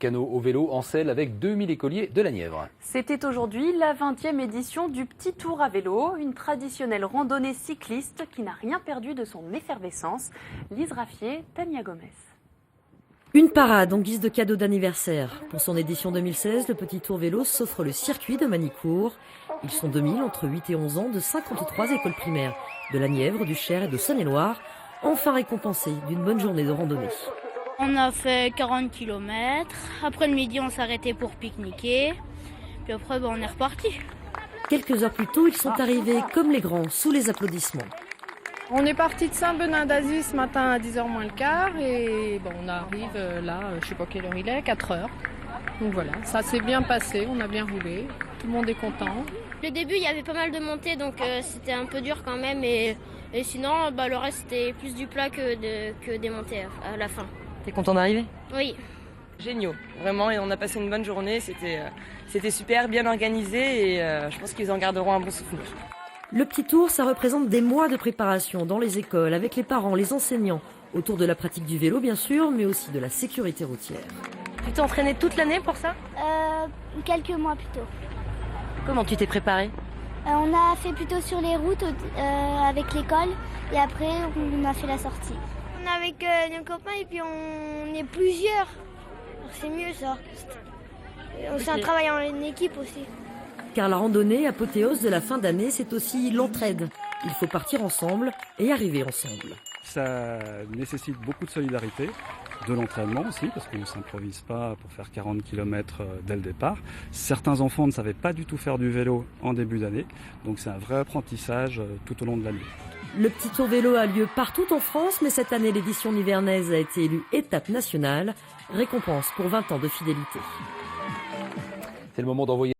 canot au vélo en selle avec 2000 écoliers de la Nièvre. C'était aujourd'hui la 20e édition du Petit Tour à vélo, une traditionnelle randonnée cycliste qui n'a rien perdu de son effervescence. Lise Raffier, Tania Gomez. Une parade en guise de cadeau d'anniversaire. Pour son édition 2016, le Petit Tour Vélo s'offre le circuit de Manicourt. Ils sont 2000 entre 8 et 11 ans de 53 écoles primaires de la Nièvre, du Cher et de Saône-et-Loire, enfin récompensés d'une bonne journée de randonnée. On a fait 40 km. Après le midi, on s'est arrêté pour pique-niquer. Puis après, on est reparti. Quelques heures plus tôt, ils sont arrivés comme les grands, sous les applaudissements. On est parti de Saint-Benin-d'Azy ce matin à 10h moins le quart et on arrive là, je sais pas quelle heure il est, 4h. Donc voilà, ça s'est bien passé, on a bien roulé, tout le monde est content. Le début, il y avait pas mal de montées, donc c'était un peu dur quand même. Et sinon, le reste, c'était plus du plat que des montées à la fin. T'es content d'arriver? Oui. Géniaux, vraiment, et on a passé une bonne journée, c'était super, bien organisé et je pense qu'ils en garderont un bon souvenir. Le Petit Tour, ça représente des mois de préparation dans les écoles, avec les parents, les enseignants, autour de la pratique du vélo bien sûr, mais aussi de la sécurité routière. Tu t'es entraîné toute l'année pour ça? Quelques mois plutôt. Comment tu t'es préparé? On a fait plutôt sur les routes avec l'école et après on a fait la sortie. On est avec nos copains et puis on est plusieurs. C'est mieux ça. C'est un travail en équipe aussi. Car la randonnée apothéose de la fin d'année, c'est aussi l'entraide. Il faut partir ensemble et arriver ensemble. Ça nécessite beaucoup de solidarité, de l'entraînement aussi, parce qu'on ne s'improvise pas pour faire 40 km dès le départ. Certains enfants ne savaient pas du tout faire du vélo en début d'année, donc c'est un vrai apprentissage tout au long de l'année. Le Petit Tour Vélo a lieu partout en France, mais cette année, l'édition nivernaise a été élue étape nationale, récompense pour 20 ans de fidélité. C'est le moment d'envoyer